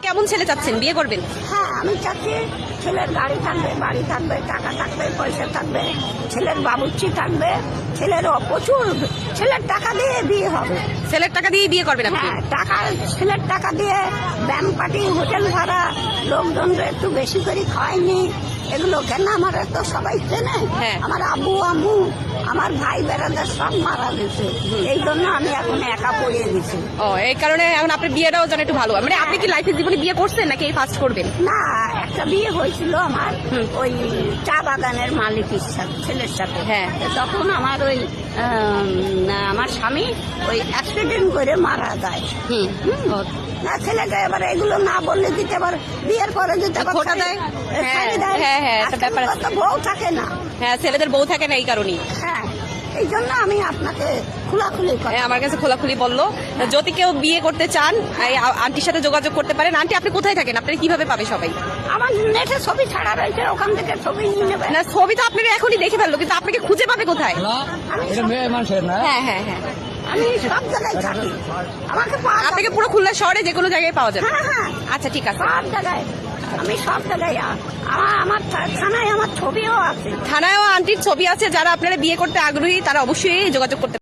কেমন ছেলে চাচ্ছেন, বিয়ে করবেন? হ্যাঁ, আমি চাচ্ছি ছেলের গাড়ি থাকবে, বাড়ি থাকবে, টাকা থাকবে, পয়সা থাকবে, ছেলের বাবুর্চি থাকবে, ছেলেরও প্রচুর, ছেলের টাকা দিয়ে বিয়ে হবে। ছেলের টাকা দিয়ে বিয়ে করবেন আপনি? হ্যাঁ, ছেলের টাকা দিয়ে ব্যাংক পার্টি, হোটেল ভাড়া, লোকজনরা একটু বেশি করে খাওয়াইনি, এগুলো কেন আমার তো সবাই চেনে। হ্যাঁ। আমার আব্বু আম্মু, আমার ভাই বেড়াদার সব মারা গেছে, এই জন্য আমি এখন একা পড়িয়ে দিছি। ও, এই কারণে এখন আপনার বিয়েটাও যেন একটু ভালো হয়। মানে আপনি কি লাইফে জীবনে বিয়ে করছেন নাকি এই ফার্স্ট করবেন? না, একটা বিয়ে হয়েছিল আমার ওই চা বাগানের মালিকের সাথে, ছেলের সাথে। হ্যাঁ। তখন আমার ওই আমার স্বামী ওই অ্যাক্সিডেন্ট করে মারা যায়। না, ছেলেটা এবার এগুলো না বললে দিতে আবার বিয়ের পরে দিতে আবার খোটা দেয়। ছাড়ে দেয়। হ্যাঁ, হ্যাঁ, একটা ব্যাপার আছে। আজকাল তো বউ থাকে না। হ্যাঁ, ছেলেদের বউ থাকে না এই কারণেই। হ্যাঁ, এই জন্য আমি আপনাকে খোলাখুলি কথা। হ্যাঁ, আমার কাছে খোলাখুলি বললো যদি কেউ বিয়ে করতে চান এই আন্টির সাথে যোগাযোগ করতে পারেন। আন্টি, আপনি কোথায় থাকেন? আপনারা কিভাবে পাবে সবাই? আমার নেটে ছবি ছাড়া রয়েছে, ওখান থেকে ছবি নিয়ে নেবে। না, ছবি তো আপনারা এখনই দেখে ফেললো, কিন্তু আপনাকে খুঁজে পাবে কোথায়? হ্যাঁ, হ্যাঁ, হ্যাঁ। আমি সব জায়গায় থাকি, আমাকে পাওয়া যাবে। আপনাকে পুরো খুলনা শহরে যে কোনো জায়গায় পাওয়া যাবে। হ্যাঁ, হ্যাঁ, আচ্ছা, ঠিক আছে। সব জায়গায়, আমি সব জায়গায়। আমার থানায় আমার ছবিও আছে। থানায়ও আন্টির ছবি আছে। যারা আপনারা বিয়ে করতে আগ্রহী তারা অবশ্যই যোগাযোগ করতে